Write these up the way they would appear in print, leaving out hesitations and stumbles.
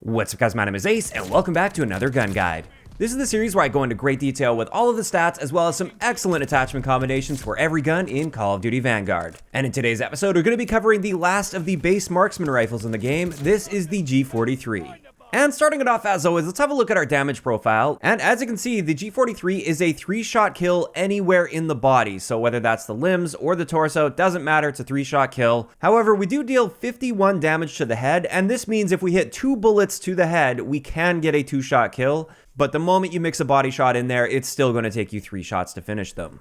What's up guys, my name is Ace, and welcome back to another gun guide. This is the series where I go into great detail with all of the stats as well as some excellent attachment combinations for every gun in Call of Duty Vanguard. And in today's episode, we're going to be covering the last of the base marksman rifles in the game. This is the G43. And starting it off as always, let's have a look at our damage profile. And as you can see, the G43 is a 3-shot kill anywhere in the body. So whether that's the limbs or the torso, it doesn't matter, it's a 3-shot kill. However, we do deal 51 damage to the head, and this means if we hit 2 bullets to the head, we can get a 2-shot kill. But the moment you mix a body shot in there, it's still going to take you 3 shots to finish them.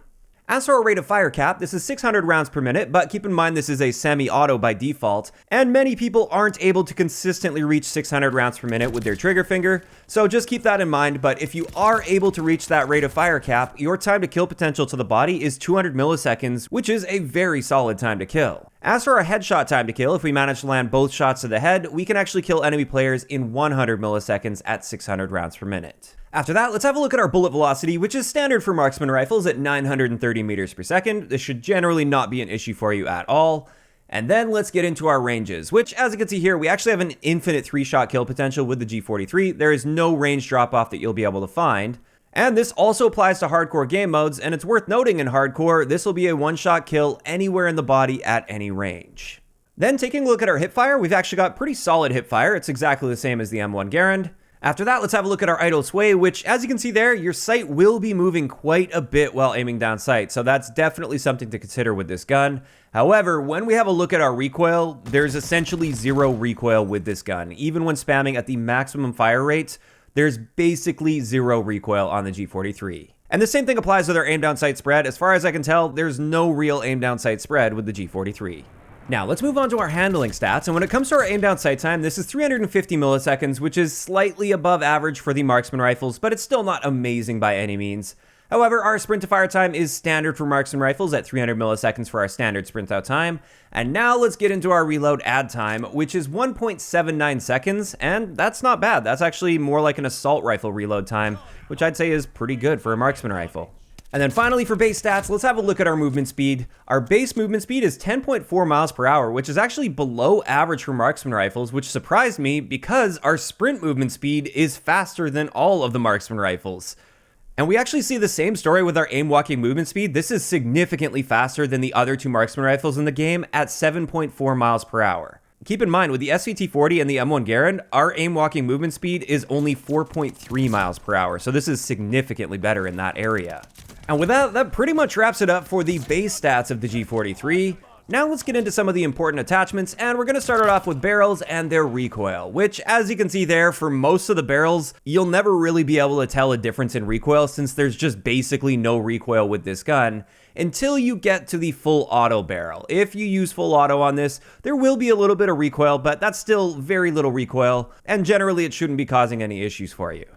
As for our rate of fire cap, this is 600 rounds per minute, but keep in mind this is a semi-auto by default, and many people aren't able to consistently reach 600 rounds per minute with their trigger finger, so just keep that in mind. But if you are able to reach that rate of fire cap, your time to kill potential to the body is 200 milliseconds, which is a very solid time to kill. As for our headshot time to kill, if we manage to land both shots to the head, we can actually kill enemy players in 100 milliseconds at 600 rounds per minute. After that, let's have a look at our bullet velocity, which is standard for marksman rifles at 930 meters per second. This should generally not be an issue for you at all. And then let's get into our ranges, which as you can see here, we actually have an infinite 3-shot kill potential with the G43. There is no range drop off that you'll be able to find. And this also applies to hardcore game modes, and it's worth noting in hardcore, this will be a 1-shot kill anywhere in the body at any range. Then taking a look at our hipfire, we've actually got pretty solid hipfire. It's exactly the same as the M1 Garand. After that, let's have a look at our idle sway, which as you can see there, your sight will be moving quite a bit while aiming down sight. So that's definitely something to consider with this gun. However, when we have a look at our recoil, there's essentially 0 recoil with this gun. Even when spamming at the maximum fire rates, there's basically 0 recoil on the G43. And the same thing applies with our aim down sight spread. As far as I can tell, there's no real aim down sight spread with the G43. Now, let's move on to our handling stats, and when it comes to our aim down sight time, this is 350 milliseconds, which is slightly above average for the marksman rifles, but it's still not amazing by any means. However, our sprint to fire time is standard for marksman rifles at 300 milliseconds for our standard sprint out time. And now let's get into our reload add time, which is 1.79 seconds, and that's not bad. That's actually more like an assault rifle reload time, which I'd say is pretty good for a marksman rifle. And then finally for base stats, let's have a look at our movement speed. Our base movement speed is 10.4 miles per hour, which is actually below average for marksman rifles, which surprised me because our sprint movement speed is faster than all of the marksman rifles. And we actually see the same story with our aim walking movement speed. This is significantly faster than the other 2 marksman rifles in the game at 7.4 miles per hour. Keep in mind, with the SVT-40 and the M1 Garand, our aim walking movement speed is only 4.3 miles per hour, so this is significantly better in that area. And with that, that pretty much wraps it up for the base stats of the G43. Now let's get into some of the important attachments, and we're going to start it off with barrels and their recoil, which as you can see there, for most of the barrels, you'll never really be able to tell a difference in recoil since there's just basically no recoil with this gun until you get to the full auto barrel. If you use full auto on this, there will be a little bit of recoil, but that's still very little recoil, and generally it shouldn't be causing any issues for you.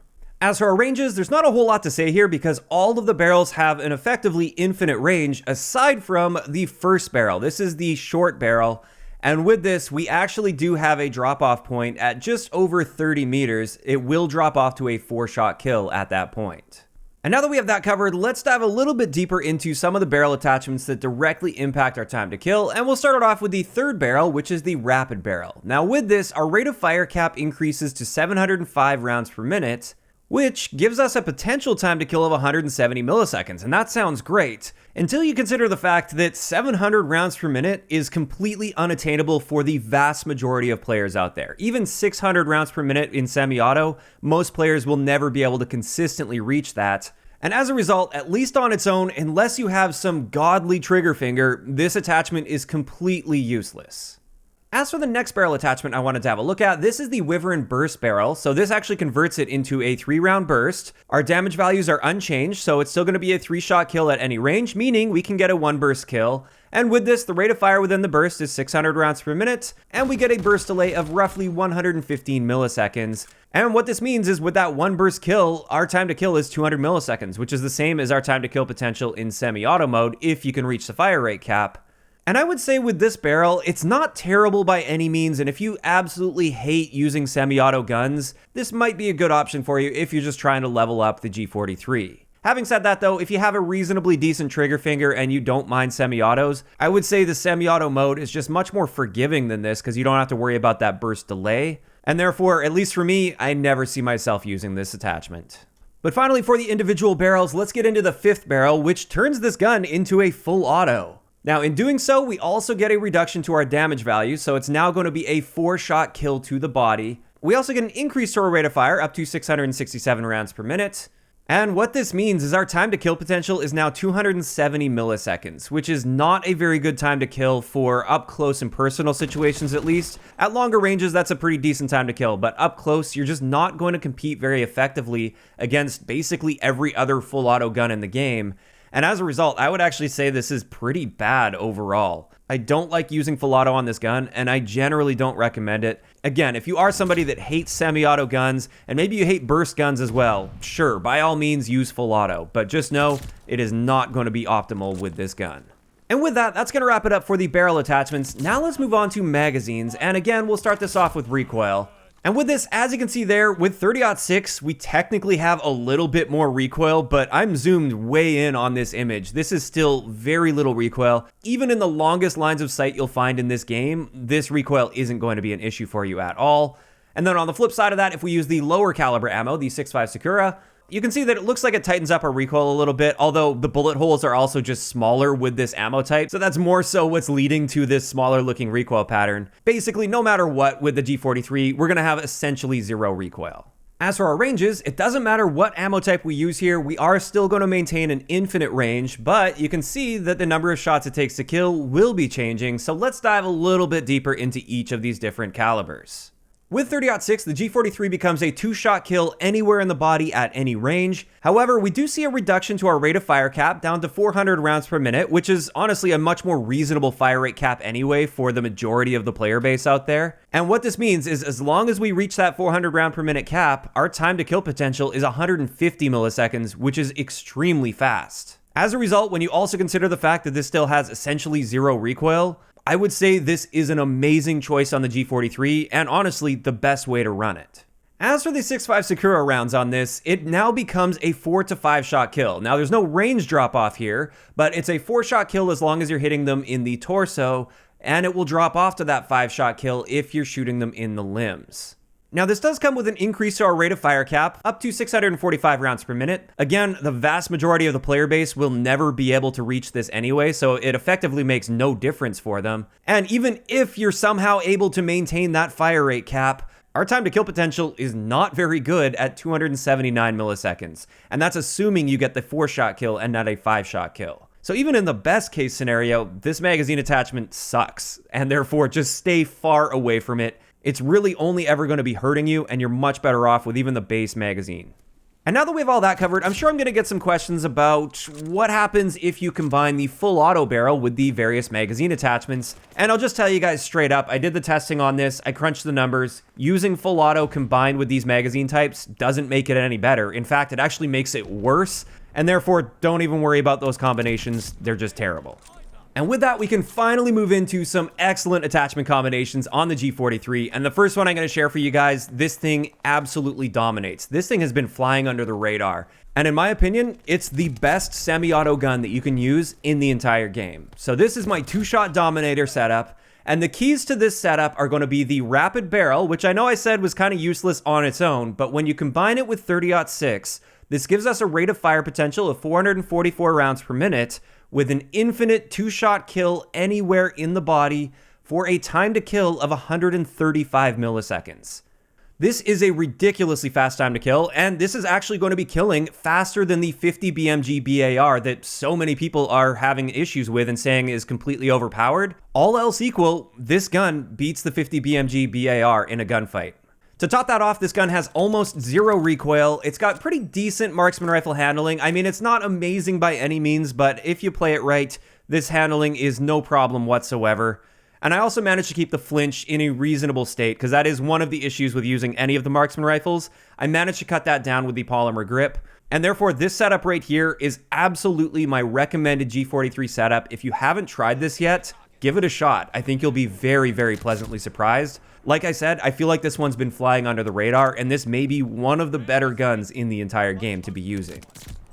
As for our ranges, there's not a whole lot to say here because all of the barrels have an effectively infinite range aside from the first barrel. This is the short barrel, and with this, we actually do have a drop-off point at just over 30 meters. It will drop off to a 4-shot kill at that point. And now that we have that covered, let's dive a little bit deeper into some of the barrel attachments that directly impact our time to kill, and we'll start it off with the third barrel, which is the rapid barrel. Now with this, our rate of fire cap increases to 705 rounds per minute, which gives us a potential time to kill of 170 milliseconds, and that sounds great, until you consider the fact that 700 rounds per minute is completely unattainable for the vast majority of players out there. Even 600 rounds per minute in semi-auto, most players will never be able to consistently reach that, and as a result, at least on its own, unless you have some godly trigger finger, this attachment is completely useless. As for the next barrel attachment I wanted to have a look at, this is the Wyvern Burst barrel. So this actually converts it into a 3-round burst. Our damage values are unchanged, so it's still going to be a 3-shot kill at any range, meaning we can get a 1-burst kill. And with this, the rate of fire within the burst is 600 rounds per minute, and we get a burst delay of roughly 115 milliseconds. And what this means is with that 1-burst kill, our time to kill is 200 milliseconds, which is the same as our time to kill potential in semi-auto mode if you can reach the fire rate cap. And I would say with this barrel, it's not terrible by any means, and if you absolutely hate using semi-auto guns, this might be a good option for you if you're just trying to level up the G43. Having said that though, if you have a reasonably decent trigger finger and you don't mind semi-autos, I would say the semi-auto mode is just much more forgiving than this because you don't have to worry about that burst delay. And therefore, at least for me, I never see myself using this attachment. But finally, for the individual barrels, let's get into the 5th barrel, which turns this gun into a full auto. Now, in doing so, we also get a reduction to our damage value, so it's now going to be a 4-shot kill to the body. We also get an increase to our rate of fire, up to 667 rounds per minute. And what this means is our time to kill potential is now 270 milliseconds, which is not a very good time to kill for up close and personal situations at least. At longer ranges, that's a pretty decent time to kill, but up close, you're just not going to compete very effectively against basically every other full auto gun in the game. And as a result, I would actually say this is pretty bad overall. I don't like using full auto on this gun, and I generally don't recommend it. Again, if you are somebody that hates semi-auto guns, and maybe you hate burst guns as well, sure, by all means use full auto, but just know it is not going to be optimal with this gun. And with that, that's going to wrap it up for the barrel attachments. Now let's move on to magazines, and again, we'll start this off with recoil. And with this, as you can see there, with 30-06, we technically have a little bit more recoil, but I'm zoomed way in on this image. This is still very little recoil. Even in the longest lines of sight you'll find in this game, this recoil isn't going to be an issue for you at all. And then on the flip side of that, if we use the lower caliber ammo, the 6.5 Sakura, you can see that it looks like it tightens up our recoil a little bit, although the bullet holes are also just smaller with this ammo type, so that's more so what's leading to this smaller looking recoil pattern. Basically, no matter what with the G43, we're going to have essentially 0 recoil. As for our ranges, it doesn't matter what ammo type we use here, we are still going to maintain an infinite range, but you can see that the number of shots it takes to kill will be changing, so let's dive a little bit deeper into each of these different calibers. With 30-06, the G43 becomes a 2-shot kill anywhere in the body at any range. However, we do see a reduction to our rate of fire cap down to 400 rounds per minute, which is honestly a much more reasonable fire rate cap anyway for the majority of the player base out there. And what this means is as long as we reach that 400 round per minute cap, our time to kill potential is 150 milliseconds, which is extremely fast. As a result, when you also consider the fact that this still has essentially 0 recoil, I would say this is an amazing choice on the G43, and honestly, the best way to run it. As for the 6.5 Sakura rounds on this, it now becomes a 4 to 5 shot kill. Now, there's no range drop off here, but it's a 4-shot kill as long as you're hitting them in the torso, and it will drop off to that 5-shot kill if you're shooting them in the limbs. Now, this does come with an increase to our rate of fire cap, up to 645 rounds per minute. Again, the vast majority of the player base will never be able to reach this anyway, so it effectively makes no difference for them. And even if you're somehow able to maintain that fire rate cap, our time to kill potential is not very good at 279 milliseconds. And that's assuming you get the 4-shot kill and not a 5-shot kill. So even in the best case scenario, this magazine attachment sucks, and therefore just stay far away from it. It's really only ever going to be hurting you, and you're much better off with even the base magazine. And now that we have all that covered, I'm sure I'm going to get some questions about what happens if you combine the full auto barrel with the various magazine attachments. And I'll just tell you guys straight up, I did the testing on this, I crunched the numbers. Using full auto combined with these magazine types doesn't make it any better. In fact, it actually makes it worse, and therefore don't even worry about those combinations, they're just terrible. And with that, we can finally move into some excellent attachment combinations on the G43. And the first one I'm going to share for you guys, this thing absolutely dominates. This thing has been flying under the radar. And in my opinion, it's the best semi-auto gun that you can use in the entire game. So this is my 2-shot Dominator setup. And the keys to this setup are going to be the rapid barrel, which I know I said was kind of useless on its own, but when you combine it with 30-06, this gives us a rate of fire potential of 444 rounds per minute, with an infinite 2-shot kill anywhere in the body for a time to kill of 135 milliseconds. This is a ridiculously fast time to kill, and this is actually going to be killing faster than the 50 BMG BAR that so many people are having issues with and saying is completely overpowered. All else equal, this gun beats the 50 BMG BAR in a gunfight. To top that off, this gun has almost 0 recoil. It's got pretty decent marksman rifle handling. I mean, it's not amazing by any means, but if you play it right, this handling is no problem whatsoever. And I also managed to keep the flinch in a reasonable state, because that is one of the issues with using any of the marksman rifles. I managed to cut that down with the polymer grip. And therefore, this setup right here is absolutely my recommended G43 setup. If you haven't tried this yet, give it a shot. I think you'll be very, very pleasantly surprised. Like I said, I feel like this one's been flying under the radar, and this may be one of the better guns in the entire game to be using.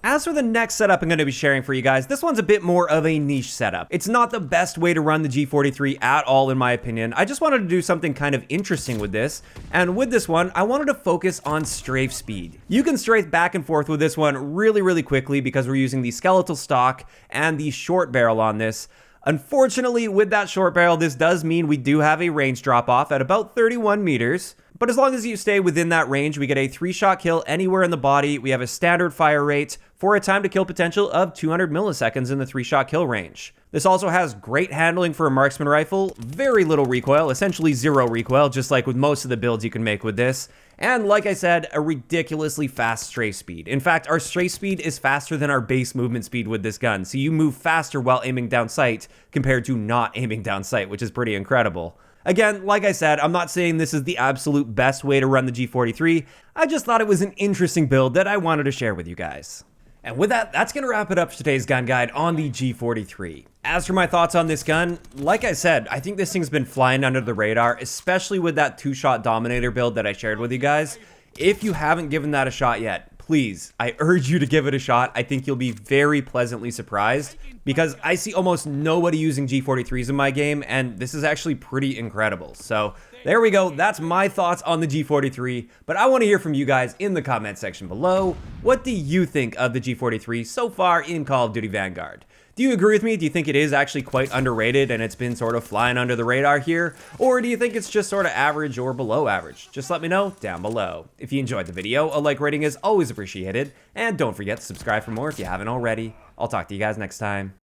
As for the next setup I'm going to be sharing for you guys, this one's a bit more of a niche setup. It's not the best way to run the G43 at all in my opinion. I just wanted to do something kind of interesting with this, and with this one, I wanted to focus on strafe speed. You can strafe back and forth with this one really quickly because we're using the skeletal stock and the short barrel on this. Unfortunately, with that short barrel, this does mean we do have a range drop off at about 31 meters. But as long as you stay within that range, we get a 3-shot kill anywhere in the body. We have a standard fire rate for a time to kill potential of 200 milliseconds in the 3-shot kill range. This also has great handling for a marksman rifle, very little recoil, essentially 0 recoil, just like with most of the builds you can make with this. And like I said, a ridiculously fast strafe speed. In fact, our strafe speed is faster than our base movement speed with this gun, so you move faster while aiming down sight compared to not aiming down sight, which is pretty incredible. Again, like I said, I'm not saying this is the absolute best way to run the G43, I just thought it was an interesting build that I wanted to share with you guys. And with that, that's going to wrap it up for today's gun guide on the G43. As for my thoughts on this gun, like I said, I think this thing's been flying under the radar, especially with that 2-shot Dominator build that I shared with you guys. If you haven't given that a shot yet, please, I urge you to give it a shot. I think you'll be very pleasantly surprised because I see almost nobody using G43s in my game, and this is actually pretty incredible. So there we go. That's my thoughts on the G43, but I want to hear from you guys in the comment section below. What do you think of the G43 so far in Call of Duty Vanguard? Do you agree with me? Do you think it is actually quite underrated and it's been sort of flying under the radar here? Or do you think it's just sort of average or below average? Just let me know down below. If you enjoyed the video, a like rating is always appreciated. And don't forget to subscribe for more if you haven't already. I'll talk to you guys next time.